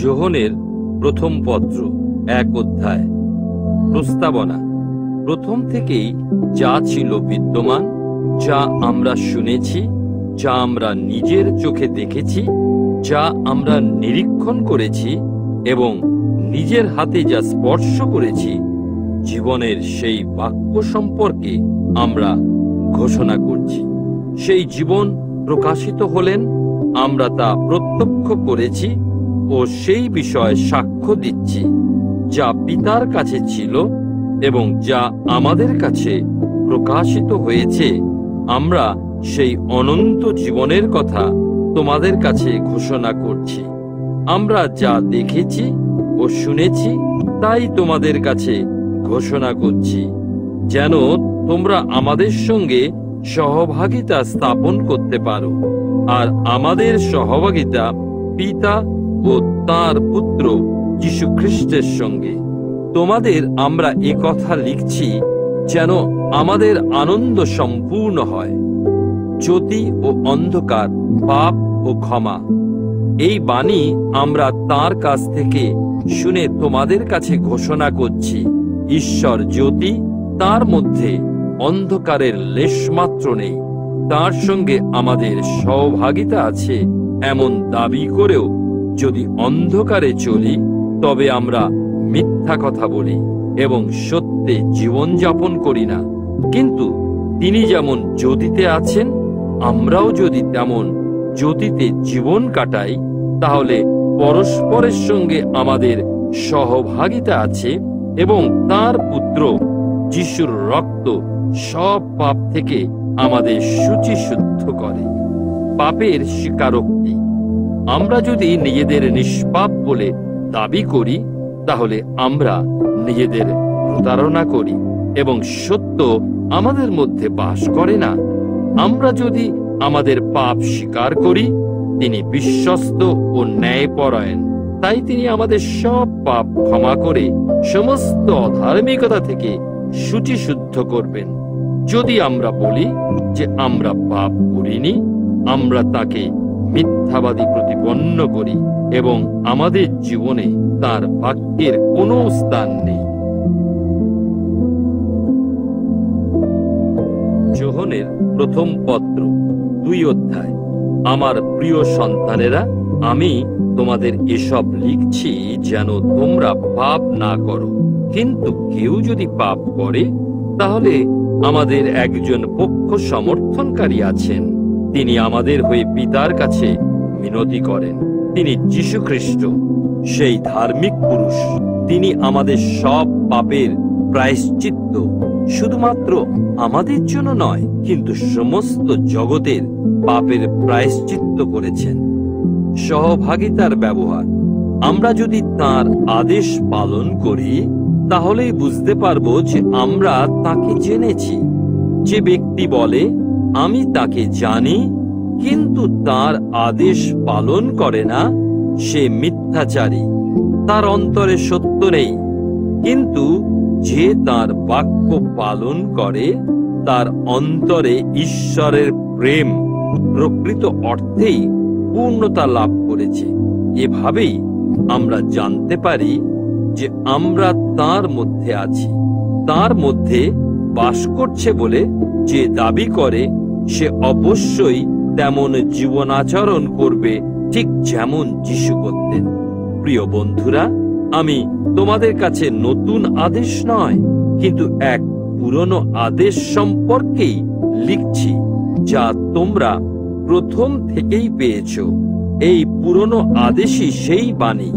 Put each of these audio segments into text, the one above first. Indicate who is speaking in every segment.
Speaker 1: যোহনের প্রথম পত্র 1 অধ্যায়। প্রস্তাবনা। প্রথম থেকেই যা ছিল বিদ্যমান, যা আমরা শুনেছি, যা আমরা নিজের চোখে দেখেছি, যা আমরা নিরীক্ষণ করেছি এবং নিজের হাতে যা স্পর্শ করেছি, জীবনের সেই বাক্য সম্পর্কে আমরা ঘোষণা করছি। সেই জীবন প্রকাশিত হলেন, আমরা তা প্রত্যক্ষ করেছি ও সেই বিষয়ে সাক্ষ্য দিচ্ছি, যা পিতার কাছে ছিল এবং যা আমাদের কাছে প্রকাশিত হয়েছে। আমরা সেই অনন্ত জীবনের কথা তোমাদের কাছে ঘোষণা করছি। আমরা যা দেখেছি ও শুনেছি তাই তোমাদের কাছে ঘোষণা করছি, যেন তোমরা আমাদের সঙ্গে সহভাগিতা স্থাপন করতে পারো। আর আমাদের সহভাগিতা পিতা ও তাঁর পুত্র যীশু খ্রিস্টের সঙ্গে। তোমাদের আমরা এ কথা লিখছি যেন আমাদের আনন্দ সম্পূর্ণ হয়। জ্যোতি ও অন্ধকার, পাপ ও ক্ষমা, এই বাণী আমরা তাঁর কাছ থেকে শুনে তোমাদের কাছে ঘোষণা করছি। ঈশ্বর জ্যোতি, তার মধ্যে অন্ধকারের লেশমাত্র নেই। তার সঙ্গে আমাদের সহভাগিতা আছে এমন দাবি করেও যদি অন্ধকারে চলি, তবে আমরা মিথ্যা কথা বলি এবং সত্যে জীবন যাপন করি না। কিন্তু তিনি যেমন জ্যোতিতে আছেন, আমরাও যদি তেমন জ্যোতিতে জীবন কাটাই, তাহলে পরস্পরের সঙ্গে আমাদের সহভাগিতা আছে এবং তার পুত্র যিশুর রক্ত সব পাপ থেকে আমাদের শুচিশুদ্ধ করে। পাপের স্বীকারোক্তি। আমরা যদি নিজেদের নিষ্পাপ বলে দাবি করি, তাহলে আমরা নিজেদের প্রতারণা করি এবং সত্য আমাদের মধ্যে বাস করে না। আমরা যদি আমাদের পাপ স্বীকার করি, তিনি বিশ্বস্ত ও ন্যায়পরায়ণ, তাই তিনি আমাদের সব পাপ ক্ষমা করে সমস্ত অধার্মিকতা থেকে শুচিশুদ্ধ করবেন। যদি আমরা বলি যে আমরা পাপ করিনি, আমরা তাকে মিথ্যাবাদী প্রতিপন্ন করি এবং আমাদের জীবনে তার বাক্যের কোনো স্থান নেই। যোহনের প্রথম পত্র 2 অধ্যায়। আমার প্রিয় সন্তানেরা, আমি তোমাদের এসব লিখছি যেন তোমরা পাপ না করো। কিন্তু কেউ যদি পাপ করে, তাহলে আমাদের একজন পক্ষ সমর্থনকারী আছেন। তিনি আমাদের হয়ে পিতার কাছে মিনতি করেন। তিনি যীশু খ্রিস্ট, সেই ধার্মিক পুরুষ। তিনি আমাদের সব পাপের প্রায়শ্চিত্ত শুধুমাত্র আমাদের জন্য নয়, কিন্তু সমস্ত জগতের পাপের প্রায়শ্চিত্ত করেছেন। সহভাগিতার ব্যবহার। আমরা যদি তাঁর আদেশ পালন করি, তাহলেই বুঝতে পারবো যে আমরা তাকে জেনেছি। যে ব্যক্তি বলে আমি তাকে জানি কিন্তু তার আদেশ পালন করে না, সে মিথ্যাচারী, তার অন্তরে সত্য নেই। কিন্তু যে তার বাক্য পালন করে, তার অন্তরে ঈশ্বরের প্রেম প্রকৃত অর্থেই পূর্ণতা লাভ করেছে। এভাবেই আমরা জানতে পারি যে আমরা তার মধ্যে আছি। তার মধ্যে বাস করছে বলে যে দাবি করে, সে অবশ্যই তেমন জীবন আচরণ করবে, ঠিক যেমন যীশু করতেন। প্রিয় বন্ধুরা, আমি তোমাদের কাছে নতুন আদেশ নয়, কিন্তু এক পুরনো আদেশ সম্পর্কেই লিখছি, যা তোমরা প্রথম থেকেই পেয়েছ। এই পুরনো আদেশই সেই বাণী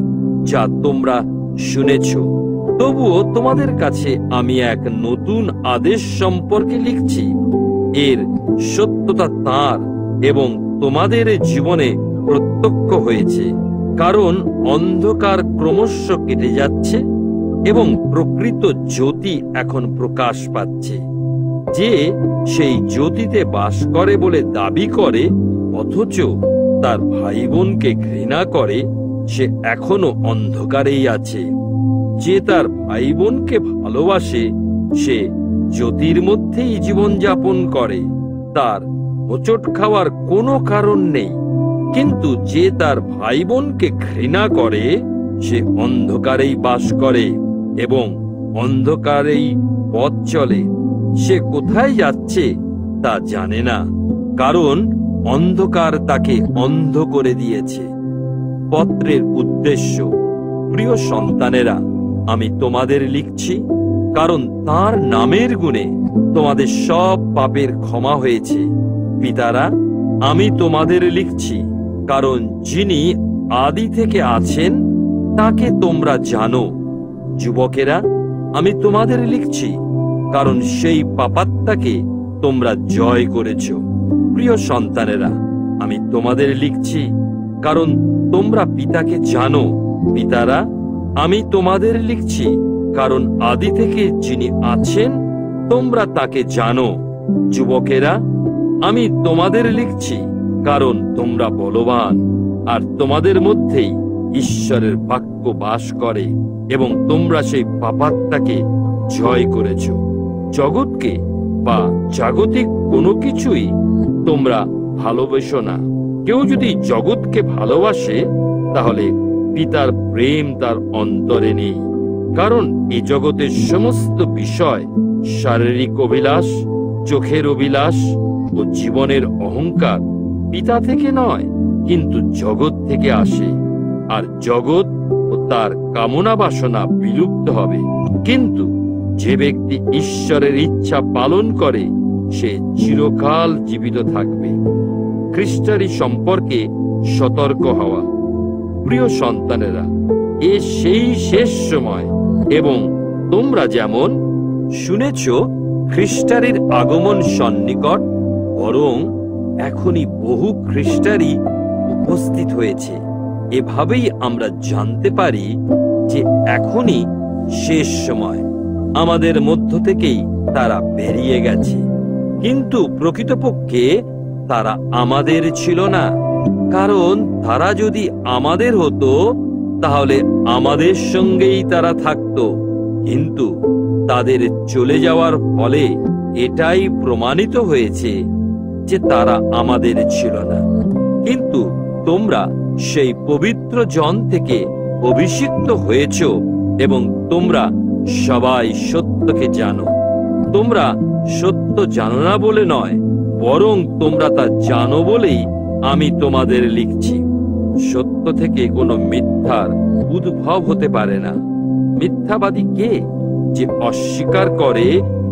Speaker 1: যা তোমরা শুনেছ। তবুও তোমাদের কাছে আমি এক নতুন আদেশ সম্পর্কে লিখছি। এর সত্যতা তাঁর এবং তোমাদের জীবনে প্রত্যক্ষ হয়েছে, কারণ অন্ধকার ক্রমশ কেটে যাচ্ছে এবং প্রকৃত জ্যোতি এখন প্রকাশ পাচ্ছে। যে সেই জ্যোতিতে বাস করে বলে দাবি করে, অথচ তার ভাই বোনকে ঘৃণা করে, সে এখনো অন্ধকারেই আছে। যে তার ভাই বোনকে ভালোবাসে, সে জ্যোতির মধ্যেই জীবন যাপন করে। তার হোঁচট খাওয়ার কোনো কারণ নেই, কিন্তু যে তার ভাই বোনকে ঘৃণা করে সে অন্ধকারেই বাস করে এবং অন্ধকারেই পথ চলে। সে কোথায় যাচ্ছে তা জানে না, কারণ অন্ধকার তাকে অন্ধ করে দিয়েছে। পত্রের উদ্দেশ্য: প্রিয় সন্তানেরা, আমি তোমাদের লিখছি কারণ তাঁর নামের গুণে তোমাদের সব পাপের ক্ষমা হয়েছে। পিতারা, আমি তোমাদের লিখছি কারণ যিনি আদি থেকে আছেন তাকে তোমরা জানো। যুবকেরা, আমি তোমাদের লিখছি কারণ সেই পাপাত্মাকে তোমরা জয় করেছ। প্রিয় সন্তানেরা, আমি তোমাদের লিখছি কারণ তোমরা পিতাকে জানো। পিতারা, আমি তোমাদের লিখছি কারণ আদি থেকে যিনি আছেন তোমরা তাকে জানো। যুবকেরা, আমি তোমাদের লিখছি কারণ তোমরা বলবান আর তোমাদের মধ্যেই ঈশ্বরের বাক্য বাস করে এবং তোমরা সেই পাপাত্মাকে জয় করেছ। জগৎকে বা জাগতিক কোনো কিছুই তোমরা ভালোবাসো না। কেউ যদি জগৎকে ভালোবাসে তাহলে পিতার প্রেম তার অন্তরে নেই, কারণ এই জগতের সমস্ত বিষয়, শারীরিক অভিলাষ, চোখের অভিলাষ ও জীবনের অহংকার পিতা থেকে নয় কিন্তু জগৎ থেকে আসে। আর জগৎ ও তার কামনা বাসনা বিলুপ্ত হবে, কিন্তু যে ব্যক্তি ঈশ্বরের ইচ্ছা পালন করে সে চিরকাল জীবিত থাকবে। খ্রিস্টানি সম্পর্কে সতর্ক হওয়া। প্রিয় সন্তানেরা, এ সেই শেষ সময় এবং তোমরা যেমন শুনেছ খ্রিস্টানের আগমন সন্নিকট, বরং এখনই বহু খ্রিস্টানই উপস্থিত হয়েছে। এভাবেই আমরা জানতে পারি যে এখনই শেষ সময়। আমাদের মধ্য থেকেই তারা বেরিয়ে গেছে, কিন্তু প্রকৃতপক্ষে তারা আমাদের ছিল না, কারণ তারা যদি আমাদের হতো তাহলে আমাদের সঙ্গেই তারা থাকতো। কিন্তু তাদের চলে যাওয়ার ফলে এটাই প্রমাণিত হয়েছে যে তারা আমাদের ছিল না। কিন্তু তোমরা সেই পবিত্র জন থেকে অভিষিক্ত হয়েছ এবং তোমরা সবাই সত্যকে জানো। তোমরা সত্য জানো না বলে নয়, বরং তোমরা তা জানো বলেই আমি তোমাদের লিখছি। সত্য থেকে কোনো মিথ্যার উদ্ভব হতে পারে না। মিথ্যাবাদী কে? যে অস্বীকার করে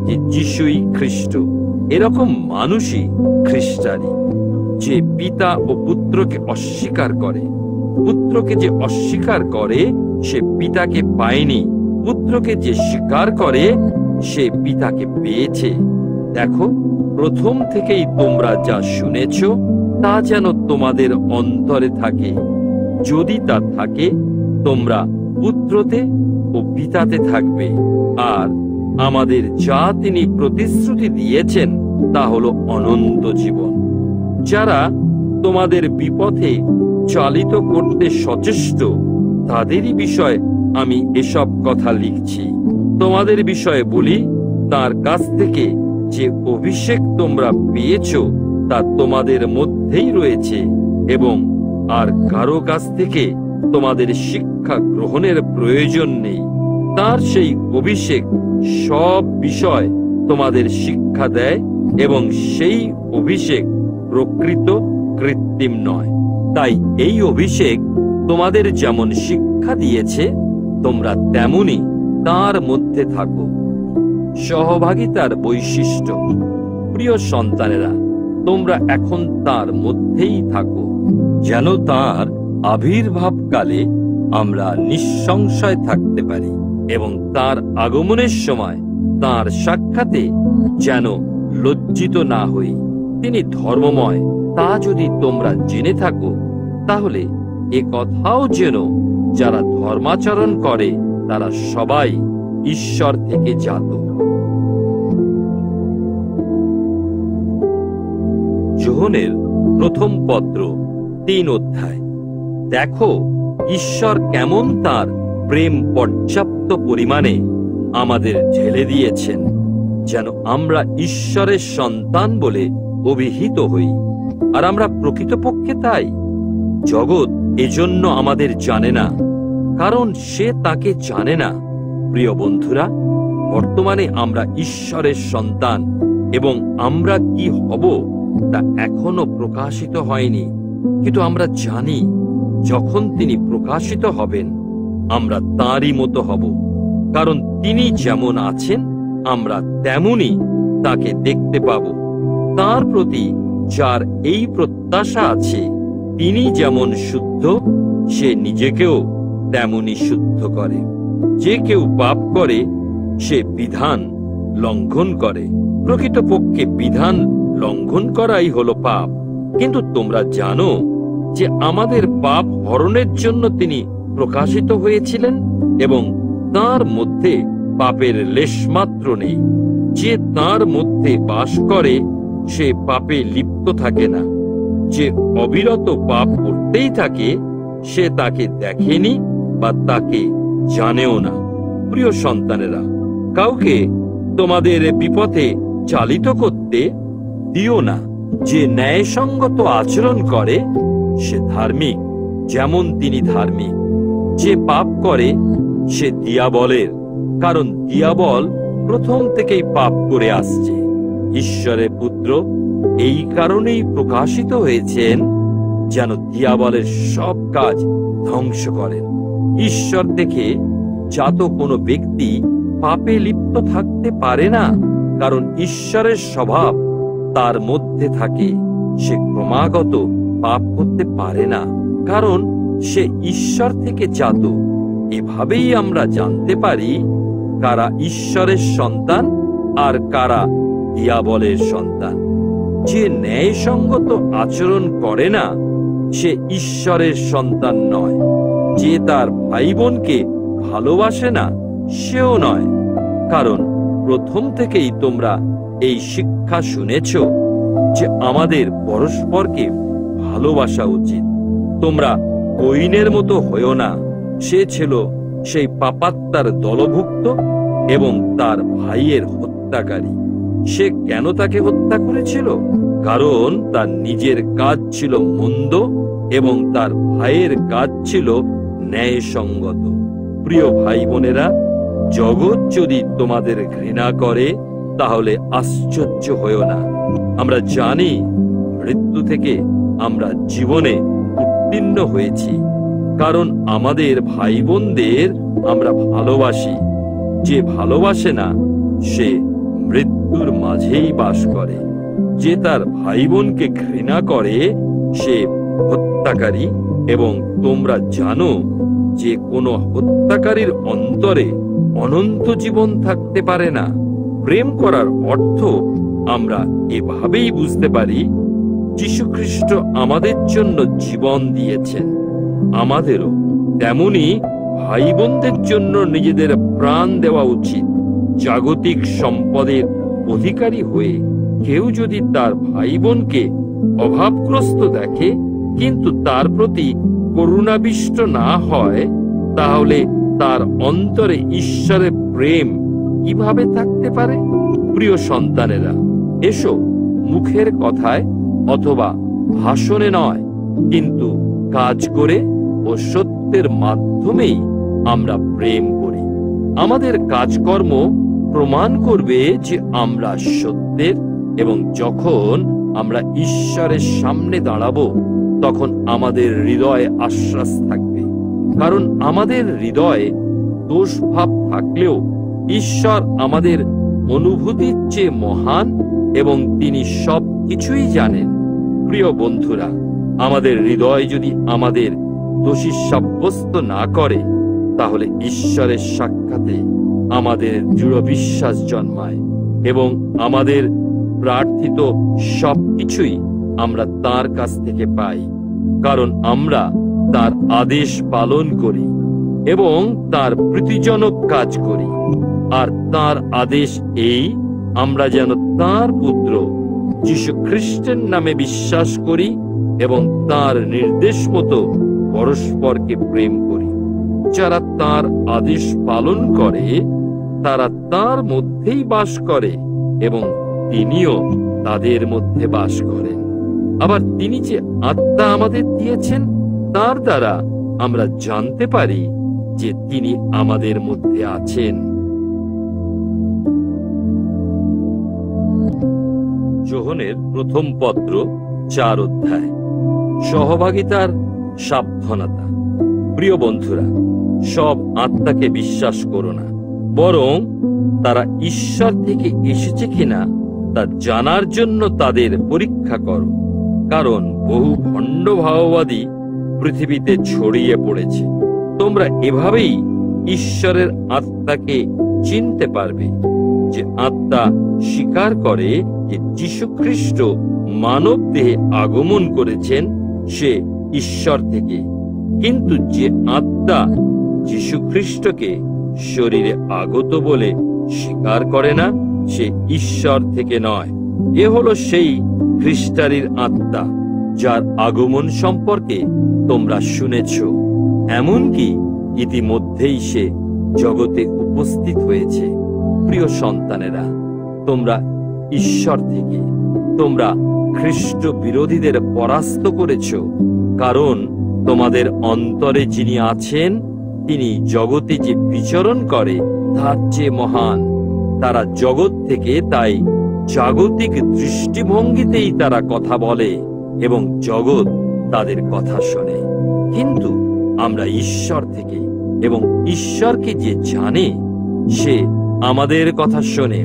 Speaker 1: যে যিশুই খ্রিস্ট। এরকম মানুষই খ্রিস্টানি। যে পিতা ও পুত্রকে অস্বীকার করে, পুত্রকে যে অস্বীকার করে সে পিতাকে পায়নি, পুত্রকে যে স্বীকার করে সে পিতাকে পেয়েছে। দেখো, প্রথম থেকেই তোমরা যা শুনেছ তা যেন তোমাদের অন্তরে থাকে। যদি তা থাকে, তোমরা পুত্রতে ও পিতাতে থাকবে। আর আমাদের যা তিনি প্রতিশ্রুতি দিয়েছেন তা হলো অনন্ত জীবন। যারা তোমাদের বিপথে চালিত করতে সচেষ্ট তাদেরই বিষয়ে আমি এসব কথা লিখছি। তোমাদের বিষয়ে বলি, তার কাছ থেকে যে অভিষেক তোমরা পেয়েছ তা তোমাদের মধ্যেই রয়েছে এবং আর কারো কাছ থেকে তোমাদের শিক্ষা গ্রহণের প্রয়োজন নেই। তার সেই অভিষেক সব বিষয় তোমাদের শিক্ষা দেয় এবং সেই অভিষেক প্রকৃত, কৃত্রিম নয়। তাই এই অভিষেক তোমাদের যেমন শিক্ষা দিয়েছে তোমরা তেমনি তার মধ্যে থাকো। সহভাগিতার বৈশিষ্ট্য। প্রিয় সন্তানেরা, তোমরা এখন তার মধ্যেই থাকো, যেন তার আবির্ভাবকালে আমরা নিঃসংশয় থাকতে পারি এবং তার আগমনের সময় তার সাক্ষাতে যেন লজ্জিত না হই। তিনি ধর্মময়, তা যদি তোমরা জেনে থাকো, তাহলে এ কথাও যেন যারা ধর্মাচরণ করে তারা সবাই ঈশ্বর থেকে জাত। যোহনের প্রথম পত্র 3 অধ্যায়। দেখো, ঈশ্বর কেমন তার প্রেম পর্যাপ্ত পরিমাণে আমাদের ঢেলে দিয়েছেন, যেন আমরা ঈশ্বরের সন্তান বলে অভিহিত হই। আর আমরা প্রকৃতপক্ষে তাই। জগৎ এজন্য আমাদের জানে না, কারণ সে তাকে জানে না। প্রিয় বন্ধুরা, বর্তমানে আমরা ঈশ্বরের সন্তান এবং আমরা কি হব তা এখনো প্রকাশিত হয়নি, কিন্তু আমরা জানি যখন তিনি প্রকাশিত হবেন আমরা তাঁরই মতো হব, কারণ তিনি যেমন আছেন আমরা তেমনই তাকে দেখতে পাব। তার প্রতি যার এই প্রত্যাশা আছে, তিনি যেমন শুদ্ধ সে নিজেকেও তেমনি শুদ্ধ করে। যে কেউ পাপ করে সে বিধান লঙ্ঘন করে। প্রকৃতপক্ষে বিধান লঙ্ঘন করাই হলো পাপ। কিন্তু তোমরা জানো যে আমাদের পাপ হরণের জন্য তিনি প্রকাশিত হয়েছিলেন এবং তার মধ্যে পাপের লেশমাত্র নেই। যে তার মধ্যে বাস করে সে পাপে লিপ্ত থাকে না। যে অবিরত পাপ করতেই থাকে সে তাকে দেখেনি বা তাকে জানেও না। প্রিয় সন্তানেরা, কাউকে তোমাদের বিপথে চালিত করতে দিও না। যে ন্যায়সঙ্গত আচরণ করে সে ধার্মিক, যেমন তিনি ধার্মিক। যে পাপ করে সে দিয়াবলের, কারণ দিয়াবল প্রথম থেকেই পাপ করে আসছে। ঈশ্বরের পুত্র এই কারণেই প্রকাশিত হয়েছেন যেন দিয়াবলের সব কাজ ধ্বংস করেন। ঈশ্বর থেকে জাত কোনো ব্যক্তি পাপে লিপ্ত থাকতে পারে না, কারণ ঈশ্বরের স্বভাব তার মধ্যে থাকে। সে ক্রমাগত পাপ করতে পারে না, কারণ সে ঈশ্বর থেকে জাত। এভাবেই আমরা জানতে পারি কারা ঈশ্বরের সন্তান আর কারা দিয়াবলের সন্তান। যে ন্যায়সঙ্গত আচরণ করে না সে ঈশ্বরের সন্তান নয়। যে তার ভাই বোনকে ভালোবাসে না সেও নয়, কারণ প্রথম থেকেই তোমরা এই শিক্ষা শুনেছ যে আমাদের পরস্পরকে ভালোবাসা উচিত। তোমরা কইনের মতো হয়েও না। সে ছিল সেই পাপাত্মার দলভুক্ত এবং তার ভাইয়ের হত্যাকারী। সে কেন তাকে হত্যা করেছিল? কারণ তার নিজের কাজ ছিল মন্দ এবং তার ভাইয়ের কাজ ছিল ন্যায়সঙ্গত। প্রিয় ভাই বোনেরা, জগৎ যদি তোমাদের ঘৃণা করে তাহলে আশ্চর্য হয়ো না। আমরা জানি মৃত্যু থেকে আমরা জীবনে উত্তীর্ণ হয়েছি, কারণ আমাদের ভাই বোনদের আমরা ভালোবাসি। যে ভালোবাসে না সে মৃত্যুর মাঝেই বাস করে। যে তার ভাই বোনকে ঘৃণা করে সে হত্যাকারী। এবং তোমরা জানো যে কোনো হত্যাকারীর অন্তরে অনন্ত জীবন থাকতে পারে না। প্রেম করার অর্থ আমরা এভাবেই বুঝতে পারি, যীশু খ্রিস্ট আমাদের জন্য জীবন দিয়েছেন। আমাদেরও তেমনি ভাই বোনদের জন্য নিজেদের প্রাণ দেওয়া উচিত। জাগতিক সম্পদের অধিকারী হয়ে কেউ যদি তার ভাই বোনকে অভাবগ্রস্ত দেখে কিন্তু তার প্রতি করুণাবিষ্ট না হয়, তাহলে তার অন্তরে ঈশ্বরের প্রেম কিভাবে থাকতে পারে? প্রিয় সন্তানেরা, এসো মুখের কথায় অথবা ভাষণে নয়, কিন্তু কাজ করে ও সত্যের মাধ্যমেই আমরা প্রেম করি। আমাদের কাজকর্ম প্রমাণ করবে যে আমরা সত্যের, এবং যখন আমরা ঈশ্বরের সামনে দাঁড়াবো তখন আমাদের হৃদয়ে আশ্বাস থাকবে। কারণ আমাদের হৃদয়ে দোষ ভাব থাকলেও ঈশ্বর আমাদের অনুভূতির চেয়ে মহান এবং তিনি সব কিছুই জানেন। প্রিয় বন্ধুরা, আমাদের হৃদয় যদি আমাদের দোষী সাব্যস্ত না করে তাহলে ঈশ্বরের সাক্ষাতে আমাদের দৃঢ় বিশ্বাস জন্মায় এবং আমাদের প্রার্থিত সবকিছুই আমরা তার কাছ থেকে পাই, কারণ আমরা তার আদেশ পালন করি এবং তার প্রীতিজনক কাজ করি। আর তার আদেশ এই, আমরা যেন তার পুত্র যীশু খ্রিস্টের নামে বিশ্বাস করি এবং তার নির্দেশ মতো পরস্পরকে প্রেম করি। যারা তার আদেশ পালন করে তারা তার মধ্যেই বাস করে এবং তিনিও তাদের মধ্যে বাস করেন। আবার তিনি যে আত্মা আমাদের দিয়েছেন তার দ্বারা আমরা জানতে পারি যে তিনি আমাদের মধ্যে আছেন। যোহনের প্রথম পত্র 4 অধ্যায়। সহভাগিতার সাবধানতা। প্রিয় বন্ধুরা, সব আত্মাকে বিশ্বাস করো না, বরং তারা ঈশ্বর থেকে এসেছে কিনা তা জানার জন্য তাদের পরীক্ষা করো, কারণ বহু ভণ্ড ভাববাদী পৃথিবীতে ছড়িয়ে পড়েছে। তোমরা এভাবেই ঈশ্বরের আত্মাকে চিনতে পারবে। যে আত্মা স্বীকার করে যে যীশুখ্রিস্ট মানব দেহে আগমন করেছেন, সে ঈশ্বর থেকে, কিন্তু যে আত্মা যীশুখ্রিস্টকে শরীরে আগত বলে স্বীকার করে না, সে ঈশ্বর থেকে নয়। এ হলো সেই খ্রিস্টানির আত্মা যার আগমন সম্পর্কে তোমরা শুনেছ, এমনকি ইতিমধ্যেই সে জগতে উপস্থিত হয়েছে। প্রিয় সন্তানেরা, তোমরা ঈশ্বর থেকে, তোমরা খ্রিস্ট বিরোধীদের পরাস্ত করেছ, কারণ তোমাদের অন্তরে যিনি আছেন তিনি জগতে যে বিচরণ করে তার চেয়ে মহান। তারা জগৎ থেকে, তাই জাগতিক দৃষ্টিভঙ্গিতেই তারা কথা বলে এবং জগৎ তাদের কথা শোনে। কিন্তু আমরা ঈশ্বর থেকে, এবং ঈশ্বরকে যে জানে সে আমাদের কথা শোনে,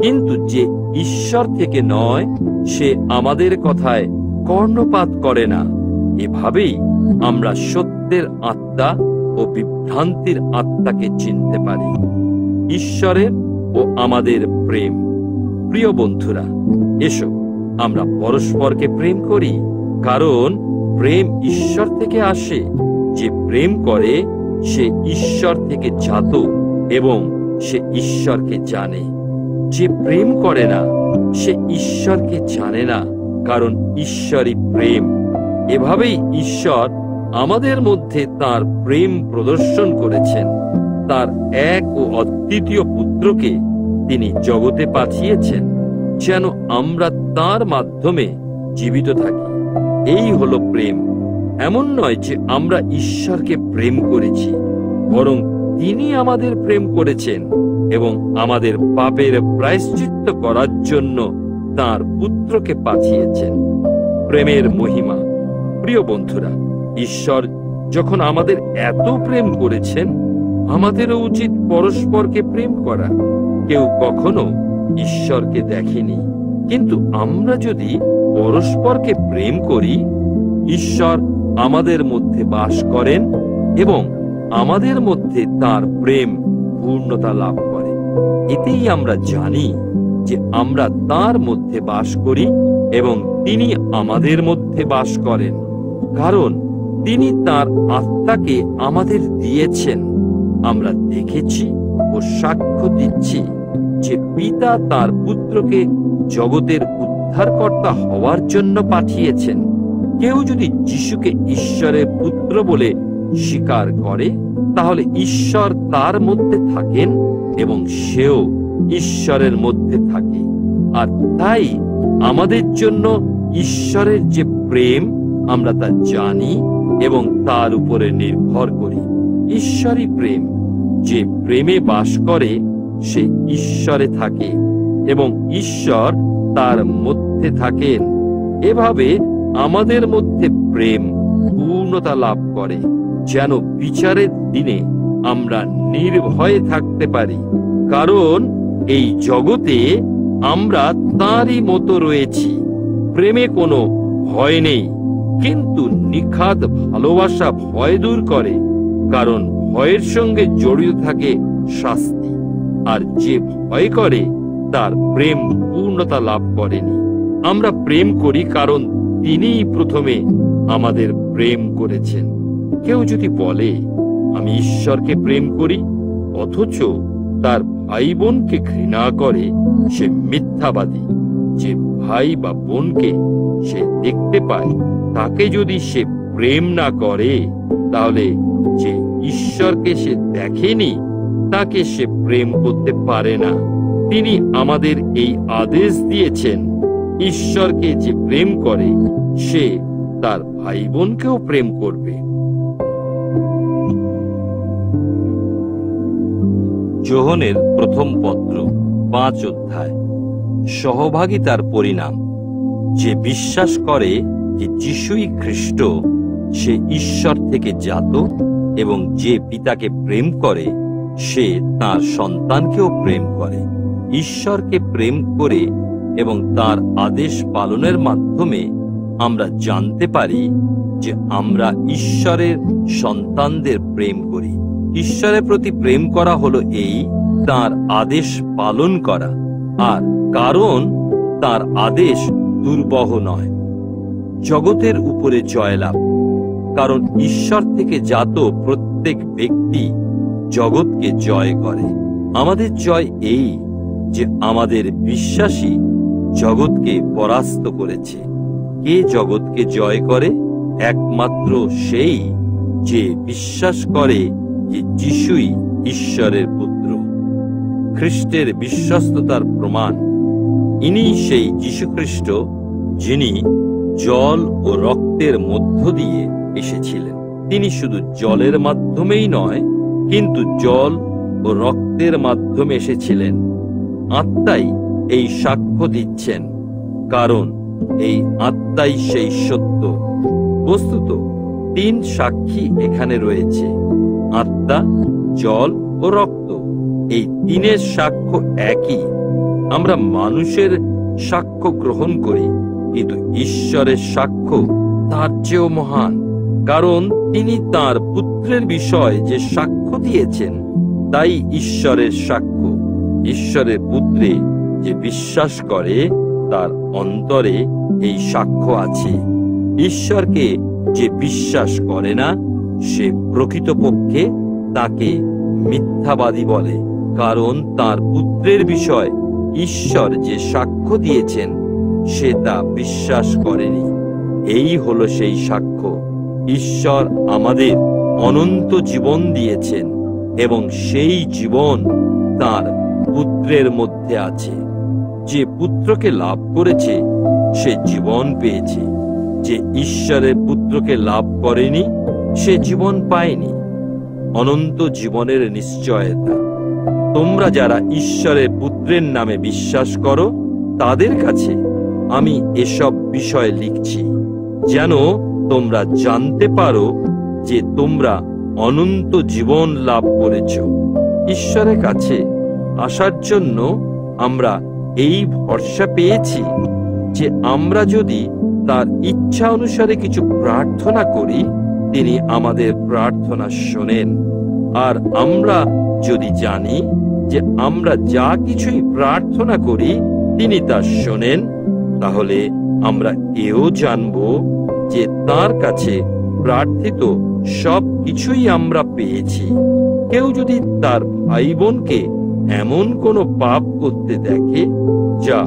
Speaker 1: কিন্তু যে ঈশ্বর থেকে নয় সে আমাদের কথায় কর্ণপাত করে না। এভাবেই আমরা সত্যের আত্মা ও বিভ্রান্তির আত্মাকে চিনতে পারি। ঈশ্বরের ও আমাদের প্রেম। প্রিয় বন্ধুরা, এসো আমরা পরস্পরকে প্রেম করি, কারণ প্রেম ঈশ্বর থেকে আসে। যে প্রেম করে সে ঈশ্বর থেকে জাত এবং সে ঈশ্বরকে জানে। যে প্রেম করে না সে ঈশ্বরকে জানে না, কারণ ঈশ্বরই প্রেম। এভাবেই ঈশ্বর আমাদের মধ্যে তার প্রেম প্রদর্শন করেছেন। তার এক ও অদ্বিতীয় পুত্রকে তিনি জগতে পাঠিয়েছেন, যেন আমরা তার মাধ্যমে জীবিত থাকি। এই হলো প্রেম। এমন নয় যে আমরা ঈশ্বরকে প্রেম করেছি, বরং তিনি আমাদের প্রেম করেছেন এবং আমাদের পাপের প্রায়শ্চিত্ত করার জন্য তার পুত্রকে পাঠিয়েছেন। প্রেমের মহিমা। প্রিয় বন্ধুরা, ঈশ্বর যখন আমাদের এত প্রেম করেছেন, আমাদেরও উচিত পরস্পরকে প্রেম করা। কেউ কখনো ঈশ্বরকে দেখেনি, কিন্তু আমরা যদি পরস্পরকে প্রেম করি, ঈশ্বর আমাদের মধ্যে বাস করেন এবং আমাদের মধ্যে তার প্রেম পূর্ণতা লাভ করে। এতেই আমরা জানি যে আমরা তার মধ্যে বাস করি এবং তিনি আমাদের মধ্যে বাস করেন, কারণ তিনি তার আত্মাকে আমাদের দিয়েছেন। আমরা দেখেছি ও সাক্ষ্য দিচ্ছি যে পিতা তার পুত্রকে জগতের উদ্ধারকর্তা হওয়ার জন্য পাঠিয়েছেন। কেউ যদি যিশুকে ঈশ্বরের পুত্র বলে স্বীকার করে, তাহলে ঈশ্বর তার মধ্যে থাকেন এবং সেও ঈশ্বরের মধ্যে থাকে। আর তাই আমাদের জন্য ঈশ্বরের যে প্রেম, আমরা তা জানি এবং তার উপরে নির্ভর করি। ঈশ্বরই প্রেম। যে প্রেমে বাস করে সে ঈশ্বরে থাকে এবং ঈশ্বর তার মধ্যে থাকেন। এভাবে আমাদের মধ্যে প্রেম পূর্ণতা লাভ করে, যেন বিচারের দিনে আমরা নির্ভয়ে থাকতে পারি। কারণ এই জগতে আমরা তাঁরই মতো রয়েছি। প্রেমে কোনো ভয় নেই, কিন্তু নিখাদ ভালোবাসা ভয় দূর করে, কারণ ভয়ের সঙ্গে জড়িত থাকে শাস্তি। আর যে ভয় করে তার প্রেম পূর্ণতা লাভ করেনি। আমরা প্রেম করি কারণ তিনিই প্রথমে আমাদের প্রেম করেছেন। কেউ যদি বলে আমি ঈশ্বরকে প্রেম করি, অথচ তার ভাই বোনকে ঘৃণা করে, সে মিথ্যাবাদী। যে ভাই বা বোনকে সে দেখতে পায়, তাকে যদি সে প্রেম না করে, তাহলে যে ঈশ্বরকে সে দেখেনি তাকে সে প্রেম করতে পারে না। তিনি আমাদের এই আদেশ দিয়েছেন, ঈশ্বরকে যে প্রেম করে সে তার ভাই বোনকেও প্রেম করবে। যোহনের প্রথম পত্র 5 অধ্যায়। সহভাগিতার পরিণাম। যে বিশ্বাস করে যে যিশুই খ্রিস্ট, সে ঈশ্বর থেকে জাত, এবং যে পিতাকে প্রেম করে সে তার সন্তানকেও প্রেম করে। ঈশ্বরকে প্রেম করে এবং তার আদেশ পালনের মাধ্যমে আমরা জানতে পারি যে আমরা ঈশ্বরের সন্তানদের প্রেম করি। ঈশ্বরের প্রতি প্রেম করা হলো এই, তার আদেশ পালন করা, আর কারণ তার আদেশ দুর্বহ নয়। জগতের উপরে জয়লাভ। কারণ ঈশ্বর থেকে জাত প্রত্যেক ব্যক্তি জগৎকে জয় করে। আমাদের জয় এই যে আমাদের বিশ্বাসী জগৎকে পরাস্ত করেছে। কে জগৎকে জয় করে? একমাত্র সেই যে বিশ্বাস করে যে যিশুই ঈশ্বরের পুত্র। খ্রিস্টের বিশ্বস্ততার প্রমাণ। ইনি সেই যীশুখ্রিস্ট যিনি জল ও রক্তের মধ্য দিয়ে এসেছিলেন। তিনি শুধু জলের মাধ্যমেই নয়, কিন্তু জল ও রক্তের মাধ্যমে এসেছিলেন। আত্মাই এই সাক্ষ্য দিচ্ছেন, কারণ এই আত্মাই সেই সত্য। বস্তুত 3 সাক্ষী এখানে রয়েছে, আত্মা, জল ও রক্ত। এই 3-এর সাক্ষ্য একই। আমরা মানুষের সাক্ষ্য গ্রহণ করি, কিন্তু ঈশ্বরের সাক্ষ্য তার চেয়েও মহান। কারণ তিনি তার পুত্রের বিষয় যে সাক্ষ্য দিয়েছেন, তাই ঈশ্বরের সাক্ষ্য। ঈশ্বরের পুত্রে যে বিশ্বাস করে তার অন্তরে এই সাক্ষ্য আছে। ঈশ্বরকে যে বিশ্বাস করে না, সে প্রকৃতপক্ষে তাকে মিথ্যাবাদী বলে, কারণ তার পুত্রের বিষয় ঈশ্বর যে সাক্ষ্য দিয়েছেন সে তা বিশ্বাস করেনি। এই হলো সেই সাক্ষ্য। ঈশ্বর আমাদের অনন্ত জীবন দিয়েছেন, এবং সেই জীবন তার পুত্রের মধ্যে আছে। যে পুত্রকে লাভ করেছে সে জীবন পেয়েছে। যে ঈশ্বরের পুত্রকে লাভ করেনি সে জীবন পায়নি। অনন্ত জীবনের নিশ্চয়তা। তোমরা যারা ঈশ্বরের পুত্রের নামে বিশ্বাস করো, তাদের কাছে আমি এসব বিষয় লিখছি, যেন তোমরা জানতে পারো যে তোমরা অনন্ত জীবন লাভ করেছ। ঈশ্বরের কাছে আসার জন্য আমরা এই ভরসা পেয়েছি যে আমরা যদি তার ইচ্ছা অনুসারে কিছু প্রার্থনা করি, তিনি আমাদের প্রার্থনা শোনেন। আর আমরা যদি জানি যে আমরা যা কিছুই প্রার্থনা করি তিনি তা শোনেন, তাহলে আমরা এও জানব যে তার কাছে প্রার্থিত সব কিছুই আমরা পেয়েছি। কেউ যদি তার ভাই বোনকে এমন কোনো পাপ করতে দেখে যা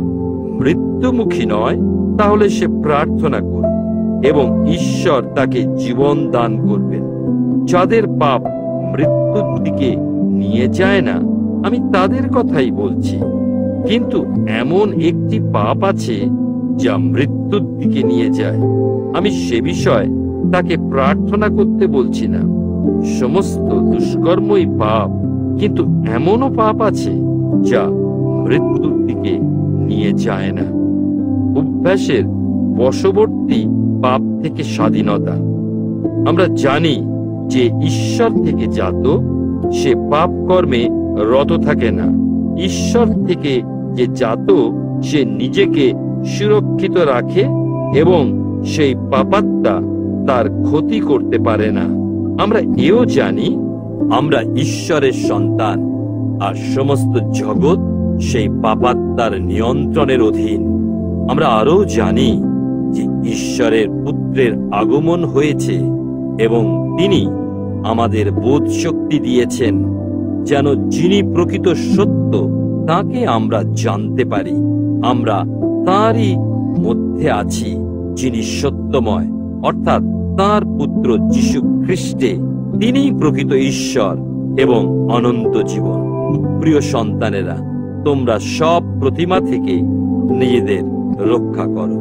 Speaker 1: মৃত্যুমুখী নয়, তাহলে সে প্রার্থনা করবে এবং ঈশ্বর তাকে জীবন দান করবেন। যাদের পাপ মৃত্যুর দিকে নিয়ে যায় না, আমি তাদের কথাই বলছি। কিন্তু এমন একটি পাপ আছে যা মৃত্যুর দিকে নিয়ে যায়। আমি সে বিষয়ে তাকে প্রার্থনা করতে বলছি না। সমস্ত দুষ্কর্মই পাপ, কিন্তু এমনও পাপ আছে যা মৃত্যুর দিকে নিয়ে যায় না। অভ্যাসের বশবর্তী পাপ থেকে স্বাধীনতা। আমরা জানি যে ঈশ্বর থেকে জাত সে পাপ কর্মে রত থাকে না। ঈশ্বর থেকে যে জাত সে নিজেকে সুরক্ষিত রাখে এবং সেই পাপাত্মা তার ক্ষতি করতে পারে না। আমরা এও জানি আমরা ঈশ্বরের সন্তান, আর সমস্ত জগৎ সেই পাপাত্মার নিয়ন্ত্রণের অধীন। আমরা আরো জানি যে ঈশ্বরের পুত্রের আগমন হয়েছে এবং তিনি আমাদের বোধ শক্তি দিয়েছেন, যেন যিনি প্রকৃত সত্য তাকে আমরা জানতে পারি। আমরা তারই মধ্যে আছি, যিনি সত্যময়, অর্থাৎ তার পুত্র যীশু খ্রিস্টে। তিনিই প্রকৃত ঈশ্বর এবং অনন্ত জীবন। প্রিয় সন্তানেরা, তোমরা সব প্রতিমা থেকে নিজেদের রক্ষা করো।